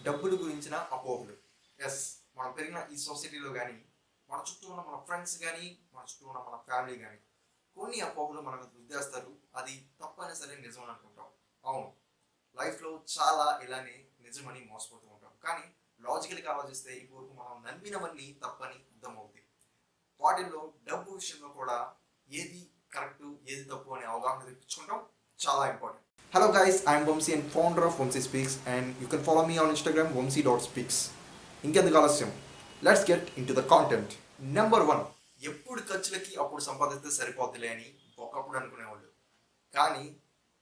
డబ్బుల గురించిన అపోహలు. ఎస్, మనం పెరిగిన ఈ సొసైటీలో కానీ, మన చుట్టూ ఉన్న మన ఫ్రెండ్స్ కానీ, మన చుట్టూ ఉన్న మన ఫ్యామిలీ కానీ కొన్ని అపోహలు మనకు రుద్దేస్తారు. అది తప్పైనా సరే నిజం అని అనుకుంటాం. అవును, లైఫ్లో చాలా ఇలానే నిజమని మోసపోతూ ఉంటాం. కానీ లాజికల్గా ఆలోచిస్తే ఇప్పుడు మనం నమ్మినవన్నీ తప్పని అర్థమవుతుంది. వాటిల్లో డబ్బు విషయంలో కూడా ఏది కరెక్ట్ ఏది తప్పు అనే అవగాహన తెప్పించుకుంటాం చాలా important. Hello guys, I am Vamsi and founder of Vamsi Speaks, and you can follow me on Instagram vamsi.speaks. ఇంకెందుకు ఆలస్యం, let's get in to the content. Number 1, ఎప్పుడు ఖర్చులకి అప్పుడు సంపాదిస్తే సరిపోతులే అని ఒకప్పుడు అనుకునేవాళ్ళు. కానీ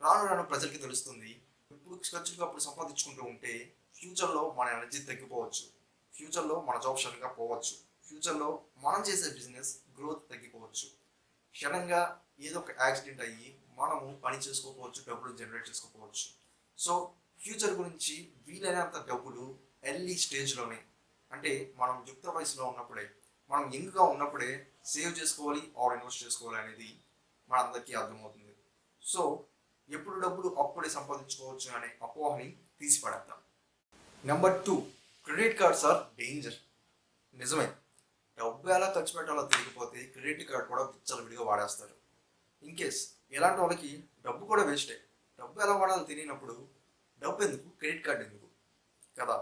రాను రాను ప్రజలకి తెలుస్తుంది, ఎప్పుడు ఖర్చులకి అప్పుడు సంపాదించుకుంటూ ఉంటే ఫ్యూచర్లో మన ఎనర్జీ తగ్గిపోవచ్చు, ఫ్యూచర్లో మన జాబ్ సడన్గా పోవచ్చు, ఫ్యూచర్లో మనం చేసే బిజినెస్ గ్రోత్ తగ్గిపోవచ్చు. సడన్గా ఏదో ఒక యాక్సిడెంట్ అయ్యి మనము పని చేసుకోకపోవచ్చు, డబ్బులు జనరేట్ చేసుకోకపోవచ్చు. సో ఫ్యూచర్ గురించి వీలైనంత డబ్బులు ఎర్లీ స్టేజ్లోనే, అంటే మనం యుక్త వయసులో ఉన్నప్పుడే, మనం యంగ్గా ఉన్నప్పుడే సేవ్ చేసుకోవాలి ఆర్ ఇన్వెస్ట్ చేసుకోవాలి అనేది మనందరికీ అర్థమవుతుంది. సో ఎప్పుడు డబ్బులు అప్పుడే సంపాదించుకోవచ్చు అనే అపోహని తీసిపడేద్దాం. Number 2, credit cards are danger. నిజమే, డబ్బు ఎలా ఖర్చు పెట్టాలో తెలియకపోతే క్రెడిట్ కార్డ్ కూడా విచ్చలవిడిగా వాడేస్తారు. ఇన్ కేస్ ఇలాంటి వాళ్ళకి డబ్బు కూడా వేస్టే. డబ్బు ఎలా వాడాలో తెలియనప్పుడు డబ్బు ఎందుకు, క్రెడిట్ కార్డ్ ఎందుకు కదా.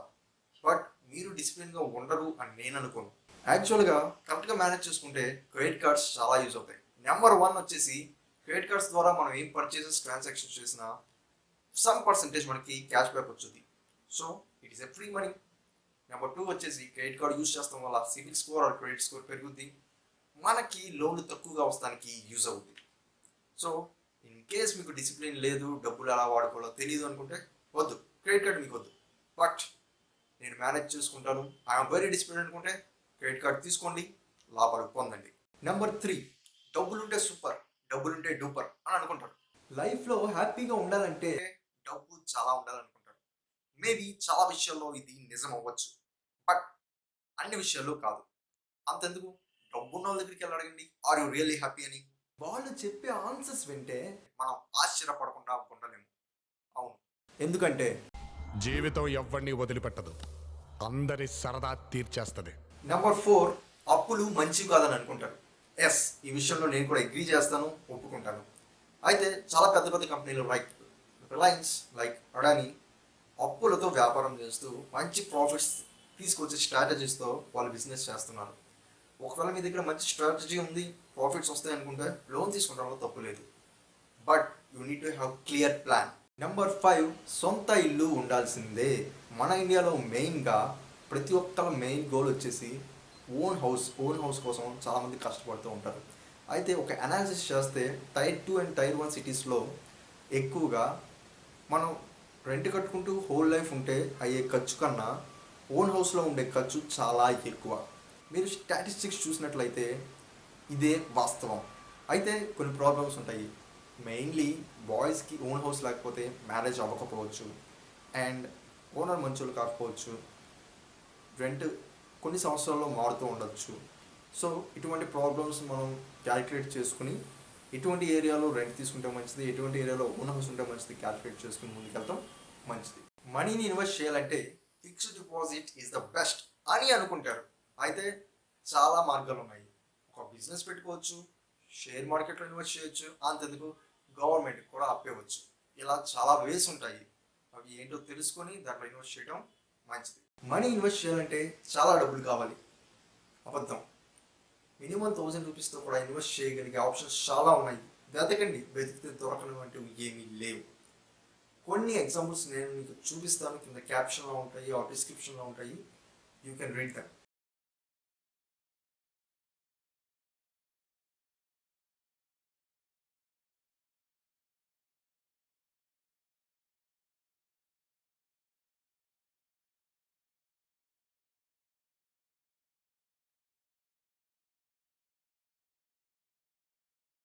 బట్ మీరు డిసిప్లిన్గా ఉండరు అని నేను అనుకోను. యాక్చువల్గా కరెక్ట్గా మేనేజ్ చేసుకుంటే క్రెడిట్ కార్డ్స్ చాలా యూజ్ అవుతాయి. నెంబర్ 1 వచ్చేసి, క్రెడిట్ కార్డ్స్ ద్వారా మనం ఏం పర్చేసెస్ ట్రాన్సాక్షన్స్ చేసినా సమ్ పర్సెంటేజ్ మనకి క్యాష్ బ్యాక్ వచ్చుద్ది. So it is a free money. Number 2 వచ్చేసి, క్రెడిట్ కార్డ్ యూజ్ చేస్తాం వల్ల CIBIL score or credit score పెరుగుద్ది, మనకి లోన్లు తక్కువగా వస్తానికి యూజ్ అవుద్ది. సో ఇన్ కేస్ మీకు డిసిప్లిన్ లేదు, డబ్బులు ఎలా వాడుకోవాలో తెలియదు అనుకుంటే వద్దు, క్రెడిట్ కార్డ్ మీకు వద్దు. బట్ నేను మేనేజ్ చేసుకుంటాను, ఐఎమ్ వెరీ డిసిప్లిన్ అనుకుంటే క్రెడిట్ కార్డ్ తీసుకోండి, లాభాలు పొందండి. నెంబర్ 3, డబ్బులుంటే సూపర్, డబ్బులుంటే డూపర్ అని అనుకుంటారు. లైఫ్లో హ్యాపీగా ఉండాలంటే డబ్బు చాలా ఉండాలనుకుంటారు. మేబీ చాలా విషయాల్లో ఇది నిజం అవ్వచ్చు, బట్ అన్ని విషయాల్లో కాదు. అంతెందుకు, డబ్బున్న వాళ్ళ దగ్గరికి వెళ్ళి అడగండి, ఆర్ యూ రియల్లీ హ్యాపీ అని. వాళ్ళు చెప్పే ఆన్సర్స్ వింటే మనం ఆశ్చర్యపడకుండా ఉండలేము. అవును, ఎందుకంటే జీవితం ఎవరిని వదిలిపెట్టదు, అందరి సరదా తీర్చేస్తుంది. నెంబర్ 4, అప్పులు మంచివి కాదని అనుకుంటారు. ఎస్, ఈ విషయంలో నేను కూడా అగ్రీ చేస్తాను, ఒప్పుకుంటాను. అయితే చాలా పెద్ద పెద్ద కంపెనీలు లైక్ రిలయన్స్, లైక్ అడానీ అప్పులతో వ్యాపారం చేస్తూ మంచి ప్రాఫిట్స్ తీసుకొచ్చే స్ట్రాటజీస్తో వాళ్ళు బిజినెస్ చేస్తున్నారు. ఒకవేళ మీ దగ్గర మంచి స్ట్రాటజీ ఉంది, ప్రాఫిట్స్ వస్తాయి అనుకుంటే లోన్ తీసుకుంటామో తప్పు లేదు. But you need to have clear plan. Number 5, సొంత ఇల్లు ఉండాల్సిందే. మన ఇండియాలో మెయిన్గా ప్రతి ఒక్కరి మెయిన్ గోల్ వచ్చేసి ఓన్ హౌస్ కోసం చాలామంది కష్టపడుతూ ఉంటారు. అయితే ఒక అనాలిసిస్ చేస్తే టైర్ 2 అండ్ టైర్ 1 సిటీస్లో ఎక్కువగా మనం రెంట్ కట్టుకుంటూ హోల్ లైఫ్ ఉంటే అయ్యే ఖర్చు కన్నా ఓన్ హౌస్లో ఉండే ఖర్చు చాలా ఎక్కువ. మీరు స్టాటిస్టిక్స్ చూసినట్లయితే ఇదే వాస్తవం. అయితే కొన్ని ప్రాబ్లమ్స్ ఉంటాయి. మెయిన్లీ బాయ్స్కి ఓన్ హౌస్ లేకపోతే మ్యారేజ్ అవ్వకపోవచ్చు, అండ్ ఓనర్ మంచోళ్ళు కాకపోవచ్చు, రెంట్ కొన్ని సంవత్సరాల్లో మారుతూ ఉండొచ్చు. సో ఇటువంటి ప్రాబ్లమ్స్ మనం క్యాలిక్యులేట్ చేసుకుని ఎటువంటి ఏరియాలో రెంట్ తీసుకుంటే మంచిది, ఎటువంటి ఏరియాలో ఓన్ హౌస్ ఉంటే మంచిది క్యాలిక్యులేట్ చేసుకుని ముందుకెళ్తాం మంచిది. మనీని ఇన్వెస్ట్ చేయాలంటే fixed deposit is the best అని అనుకుంటారు. అయితే చాలా మార్గాలు ఉన్నాయి. ఒక బిజినెస్ పెట్టుకోవచ్చు, షేర్ మార్కెట్లో ఇన్వెస్ట్ చేయొచ్చు, అంతెందుకు గవర్నమెంట్ కూడా అప్పేవచ్చు. ఇలా చాలా వేస్ ఉంటాయి. అవి ఏంటో తెలుసుకొని దాంట్లో ఇన్వెస్ట్ చేయడం మంచిది. మనీ ఇన్వెస్ట్ చేయాలంటే చాలా డబ్బులు కావాలి, అబద్ధం. మినిమం 1000 రూపీస్తో కూడా ఇన్వెస్ట్ చేయగలిగే ఆప్షన్స్ చాలా ఉన్నాయి. వెతకండి, వెతికితే దొరకనవంటూ ఏమీ లేవు. కొన్ని ఎగ్జాంపుల్స్ నేను మీకు చూపిస్తాను, కింద క్యాప్షన్లో ఉంటాయి, ఆ డిస్క్రిప్షన్లో ఉంటాయి, యూ కెన్ రీడ్ దమ్.